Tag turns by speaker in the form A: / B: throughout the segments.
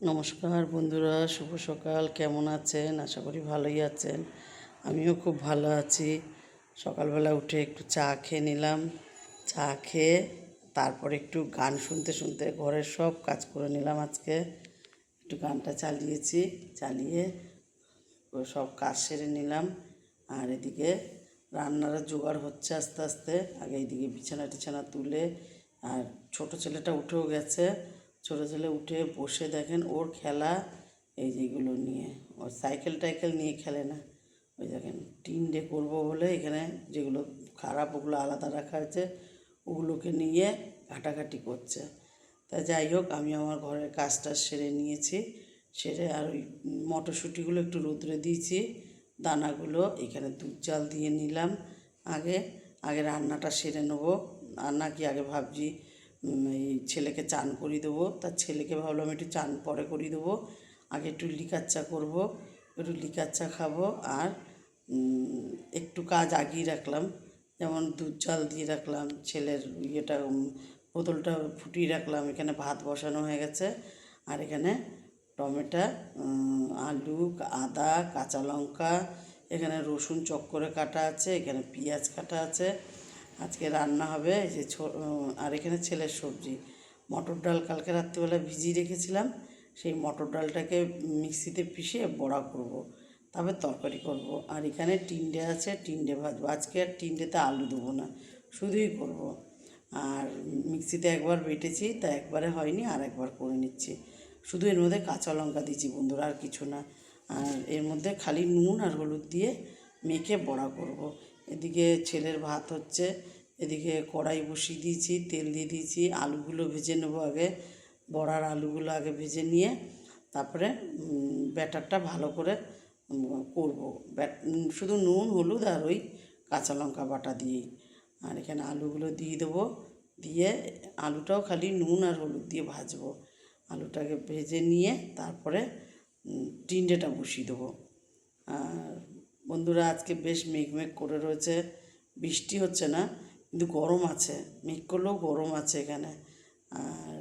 A: নমস্কার বন্ধুরা, শুভ সকাল। কেমন আছেন? আশা করি ভালোই আছেন। আমিও খুব ভালো আছি। সকালবেলা উঠে একটু চা খেয়ে নিলাম। চা খেয়ে তারপর একটু গান শুনতে শুনতে ঘরের সব কাজ করে নিলাম। আজকে একটু গানটা চালিয়ে সব কাজ সেরে নিলাম। আর এদিকে রান্নার জোগাড় হচ্ছে আস্তে আস্তে। আগে এইদিকে বিছানা টিছানা তুলে, আর ছোটো ছেলেটা উঠেও গেছে। ছোটো ছেলে উঠে বসে দেখেন ওর খেলা এই যেগুলো নিয়ে, ওর সাইকেল টাইকেল নিয়ে খেলে না। ওই দেখেন টিন ডে করবো বলে এখানে যেগুলো খারাপ ওগুলো আলাদা রাখা আছে, ওগুলোকে নিয়ে ঘাটাঘাটি করছে। তা যাই হোক, আমি আমার ঘরের কাজটা সেরে নিয়েছি। সেরে আর ওই মটরশুঁটিগুলো একটু রোদ্রে দিয়েছি, দানাগুলো এখানে দুধ জাল দিয়ে নিলাম। আগে আগে রান্নাটা সেরে নেবো। রান্না কি আগে ভাবছি এই ছেলেকে চান করিয়ে দেবো। তার ছেলেকে ভাবলাম একটু চান পরে করিয়ে দেবো। আগে একটু লিকার চা করবো, একটু লিকার চা খাবো। আর একটু কাজ আগিয়ে রাখলাম, যেমন দুধ জাল দিয়ে রাখলাম, ছেলের বোতলটা ফুটিয়ে রাখলাম। এখানে ভাত বসানো হয়ে গেছে। আর এখানে টমেটো, আলু, আদা, কাঁচা লঙ্কা, এখানে রসুন চক করে কাটা আছে, এখানে পেঁয়াজ কাটা আছে। আজকে রান্না হবে এই যে আর এখানে ছেলের সবজি মটর ডাল কালকে রাত্রিবেলা ভিজিয়ে রেখেছিলাম। সেই মটর ডালটাকে মিক্সিতে পিষে বড়া করব, তবে তরকারি করব। আর এখানে টিন্ডে আছে, টিন্ডে ভাজবো। আজকে আর টিন্ডেতে আলু দেবো না, শুধুই করব। আর মিক্সিতে একবার বেটেছি, তা একবারে হয়নি, আর একবার করে নিচ্ছি। শুধু এর মধ্যে কাঁচা লঙ্কা দিচ্ছি বন্ধুরা, আর কিছু না। আর এর মধ্যে খালি নুন আর হলুদ দিয়ে মেখে বড়া করব। এদিকে ছেলের ভাত হচ্ছে, এদিকে কড়াই বসিয়ে দিয়েছি, তেল দিয়ে দিয়েছি। আলুগুলো ভেজে নেবো আগে, বড়ার আলুগুলো আগে ভেজে নিয়ে তারপরে ব্যাটারটা ভালো করে করব। শুধু নুন হলুদ আর ওই কাঁচা লঙ্কা বাটা দিয়েই। আর এখানে আলুগুলো দিয়ে দেবো, দিয়ে আলুটাও খালি নুন আর হলুদ দিয়ে ভাজবো। আলুটাকে ভেজে নিয়ে তারপরে টিন্ডেটা বসিয়ে দেবো। আর বন্ধুরা, আজকে বেশ মেঘ করে রয়েছে, বৃষ্টি হচ্ছে না কিন্তু গরম আছে। মেঘ করলেও গরম আছে এখানে। আর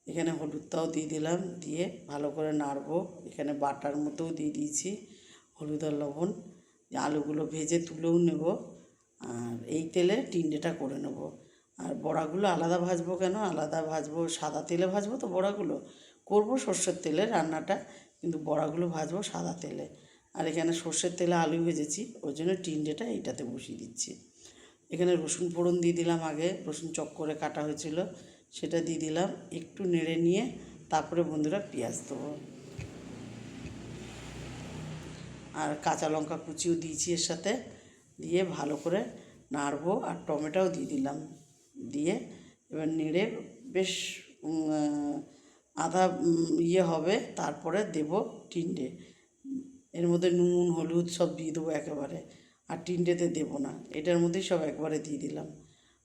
A: এখানে হলুদটাও দিয়ে দিলাম, দিয়ে ভালো করে নাড়বো। এখানে বাটার মতোও দিয়ে দিয়েছি হলুদ আর লবণ। আলুগুলো ভেজে তুলেও নেব, আর এই তেলে টিন্ডেটা করে নেব। আর বড়াগুলো আলাদা ভাজবো কেন? আলাদা ভাজবো, সাদা তেলে ভাজবো তো বড়াগুলো। করবো সর্ষের তেলে রান্নাটা, কিন্তু বড়াগুলো ভাজবো সাদা তেলে। আর এখানে সর্ষের তেলে আলু ভেজেছি, ওই জন্য টিন্ডেটা এইটাতে বসিয়ে দিচ্ছি। এখানে রসুন ফোড়ন দিয়ে দিলাম, আগে রসুন চক করে কাটা হয়েছিল সেটা দিয়ে দিলাম। একটু নেড়ে নিয়ে তারপরে বন্ধুরা পেঁয়াজ দেবো, আর কাঁচা লঙ্কা কুচিও দিয়েছি এর সাথে। দিয়ে ভালো করে নাড়বো, আর টমেটোও দিয়ে দিলাম। দিয়ে এবার নেড়ে বেশ আধা হবে, তারপরে দেব টিন্ডে। এর মধ্যে নুন হলুদ সব দিয়ে দেবো একেবারে, আর টিন্ডেতে দেবো না, এটার মধ্যেই সব একবারে দিয়ে দিলাম।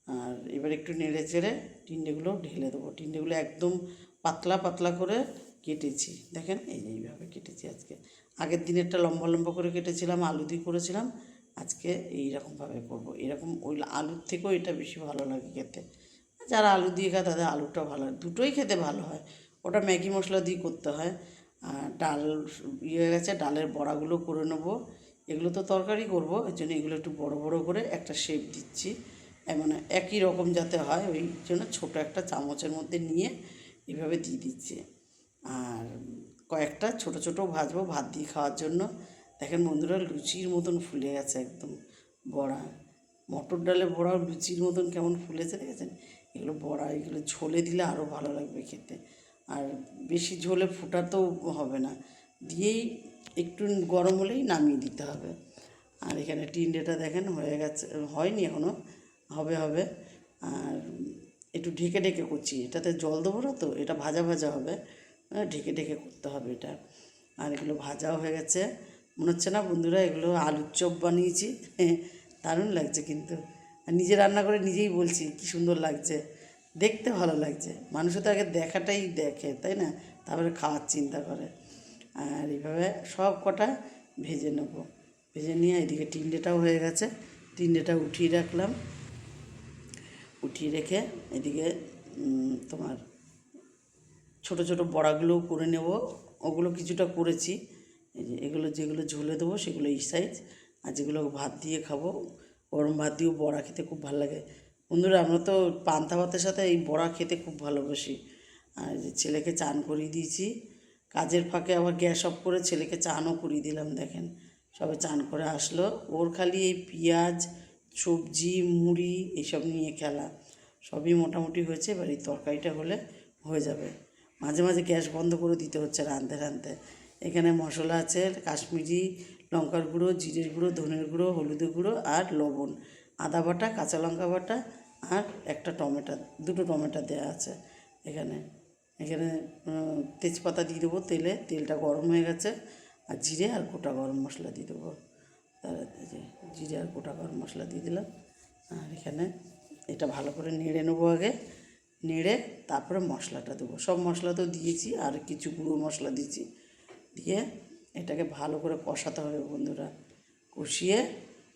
A: আর এবার একটু নেড়ে চেড়ে টিন্ডেগুলো ঢেলে দেবো। টিন্ডেগুলো একদম পাতলা পাতলা করে কেটেছি, দেখেন এইভাবে কেটেছি আজকে। আগের দিনেরটা লম্বা লম্বা করে কেটেছিলাম, আলু দিয়ে করেছিলাম। আজকে এইরকমভাবে করব। এরকম ওই আলুর থেকেও এটা বেশি ভালো লাগে খেতে। যারা আলু দিয়ে খায় তাদের আলুটা ভালো হয়, দুটোই খেতে ভালো হয়। ওটা ম্যাগি মশলা দিয়ে করতে হয়। আর ডাল হয়ে গেছে, ডালের বড়াগুলো করে নেবো। এগুলো তো তরকারি করবো, ওই জন্য এগুলো একটু বড় বড় করে একটা শেপ দিচ্ছি, মানে একই রকম যাতে হয় ওই জন্য ছোটো একটা চামচের মধ্যে নিয়ে এইভাবে দিয়ে দিচ্ছি। আর কয়েকটা ছোট ছোট ভাজবো ভাত দিয়ে খাওয়ার জন্য। দেখেন বন্ধুরা, লুচির মতন ফুলে গেছে একদম বড়া। মটর ডালে বড়াও লুচির মতন কেমন ফুলেছে দেখেছেন? এগুলো বড়া, এগুলো ঝোলে দিলে আরও ভালো লাগবে খেতে। আর বেশি ঝোলে ফোটাতেও হবে না, দিয়েই একটু গরম হলেই নামিয়ে দিতে হবে। আর এখানে টিন্ডেটা দেখেন হয়ে গেছে, হয়নি এখনও, হবে। আর একটু ঢেকে ঢেকে করছি, এটাতে জল দেবো না তো, এটা ভাজা ভাজা হবে, ঢেকে ঢেকে করতে হবে এটা। আর এগুলো ভাজাও হয়ে গেছে। মনে হচ্ছে না বন্ধুরা এগুলো আলুর চপ বানিয়েছি? দারুণ লাগছে কিন্তু। আর নিজে রান্না করে নিজেই বলছি কী সুন্দর লাগছে, দেখতে ভালো লাগছে। মানুষও তো আগে দেখাটাই দেখে, তাই না? তারপরে খাওয়ার চিন্তা করে। আর এইভাবে সব কটা ভেজে নেব। ভেজে নিয়ে এদিকে টিন্ডেটাও হয়ে গেছে, টিন্ডেটা উঠিয়ে রাখলাম। উঠিয়ে রেখে এদিকে তোমার ছোট ছোট বড়াগুলোও করে নেব। ওগুলো কিছুটা করেছি, এই যে এগুলো যেগুলো ঝোলে দেবো সেগুলো এই সাইজ, আর যেগুলো ভাত দিয়ে খাবো, গরম ভাত দিয়েও বড়া খেতে খুব ভালো লাগে। বন্ধুরা আমরা তো পান্তা ভাতের সাথে এই বড়া খেতে খুব ভালোবাসি। আর যে ছেলেকে চান করিয়ে দিয়েছি, কাজের ফাঁকে আবার গ্যাস অফ করে ছেলেকে চানও করিয়ে দিলাম। দেখেন সবে চান করে আসলো, ওর খালি এই পেঁয়াজ সবজি মুড়ি এইসব নিয়ে খেলা। সবই মোটামুটি হয়েছে, এবার এই তরকারিটা হলে হয়ে যাবে। মাঝে মাঝে গ্যাস বন্ধ করে দিতে হচ্ছে রাঁধতে রাঁধতে। এখানে মশলা আছে কাশ্মীরি লঙ্কার গুঁড়ো, জিরের গুঁড়ো, ধনের গুঁড়ো, হলুদের গুঁড়ো আর লবণ, আদা বাটা, কাঁচা লঙ্কা বাটা আর একটা টমেটো, দুটো টমেটো দেওয়া আছে এখানে। এখানে তেজপাতা দিয়ে দেবো তেলে, তেলটা গরম হয়ে গেছে, আর জিরে আর গোটা গরম মশলা দিয়ে দেবো। তার জিরে আর গোটা গরম মশলা দিয়ে দিলাম। আর এখানে এটা ভালো করে নেড়ে নেবো আগে, নেড়ে তারপরে মশলাটা দেবো। সব মশলা তো দিয়েছি, আর কিছু গুঁড়ো মশলা দিয়েছি, দিয়ে এটাকে ভালো করে কষাতে হবে বন্ধুরা। কষিয়ে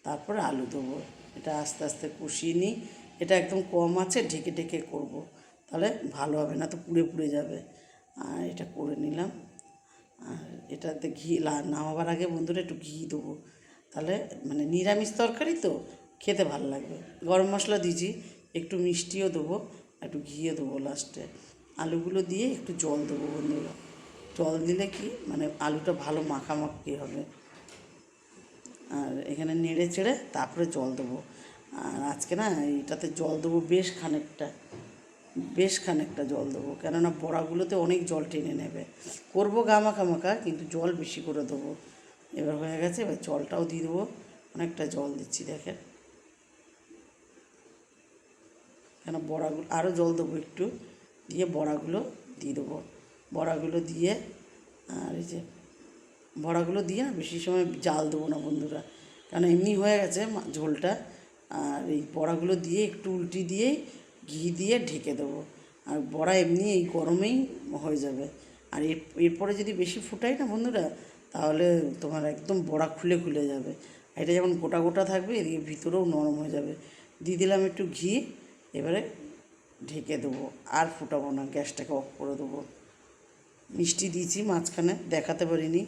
A: তারপরে আলু দেবো। এটা আস্তে আস্তে কষিয়ে নিই, এটা একদম কম আছে ঢেকে ঢেকে করব, তাহলে ভালো হবে, না তো পুড়ে পুড়ে যাবে। আর এটা করে নিলাম। আর এটাতে ঘি নামাবার আগে বন্ধুরা একটু ঘি দেবো, তাহলে মানে নিরামিষ তরকারি তো খেতে ভালো লাগবে। গরম মশলা দিয়েছি, একটু মিষ্টিও দেবো, একটু ঘিও দেবো লাস্টে। আলুগুলো দিয়ে একটু জল দেবো বন্ধুরা। জল দিলে কি মানে আলুটা ভালো মাখামাখি হবে। আর এখানে নেড়ে চেড়ে তারপরে জল দেবো। আর আজকে না এটাতে জল দেবো বেশ খানিকটা জল দেবো, কেননা বড়াগুলোতে অনেক জল টেনে নেবে। করবো গা মাখা কিন্তু জল বেশি করে দেবো। এবার হয়ে গেছে, এবার জলটাও দিয়ে দেবো, অনেকটা জল দিচ্ছি দেখেন। কেন বড়াগুলো আরও জল দেবো একটু, দিয়ে বড়াগুলো দিয়ে দেবো। বড়াগুলো দিয়ে, আর এই যে বড়াগুলো দিয়ে না বেশি সময় জাল দেবো না বন্ধুরা, কারণ এমনি হয়ে গেছে ঝোলটা। আর এই বড়াগুলো দিয়ে একটু উল্টি দিয়েই ঘি দিয়ে ঢেকে দেবো। আর বড়া এমনি এই গরমেই হয়ে যাবে। আর এরপরে যদি বেশি ফুটাই না বন্ধুরা, তাহলে তোমার একদম বড়া খুলে খুলে যাবে। আর এটা যেমন গোটা গোটা থাকবে, এদিকে ভিতরেও নরম হয়ে যাবে। দিয়ে দিলাম একটু ঘি, এবারে ঢেকে দেবো, আর ফুটাবো না, গ্যাসটাকে অফ করে দেবো। মিষ্টি দিয়েছি মাঝখানে, দেখাতে পারিনি,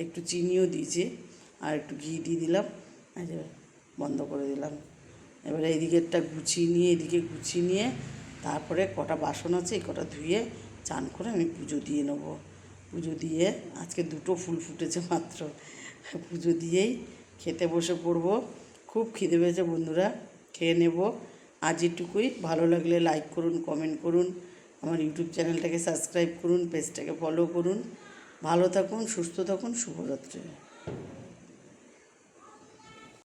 A: একটু চিনিও দিয়েছি, আর একটু ঘি দিয়ে দিলাম, এই যে বন্ধ করে দিলাম। এবারে এদিকেরটা এদিকে গুছিয়ে নিয়ে তারপরে কটা বাসন আছে এই কটা ধুয়ে চান করে আমি পুজো দিয়ে নেবো। পুজো দিয়ে আজকে দুটো ফুল ফুটেছে মাত্র, পুজো দিয়েই খেতে বসে পড়বো। খুব খিদে পেয়েছে বন্ধুরা, খেয়ে নেব। আজ এটুকুই। ভালো লাগলে লাইক করুন, কমেন্ট করুন, আমার ইউটিউব চ্যানেলটাকে সাবস্ক্রাইব করুন, পেজটাকে ফলো করুন। ভালো থাকুন, সুস্থ থাকুন, শুভরাত্রি।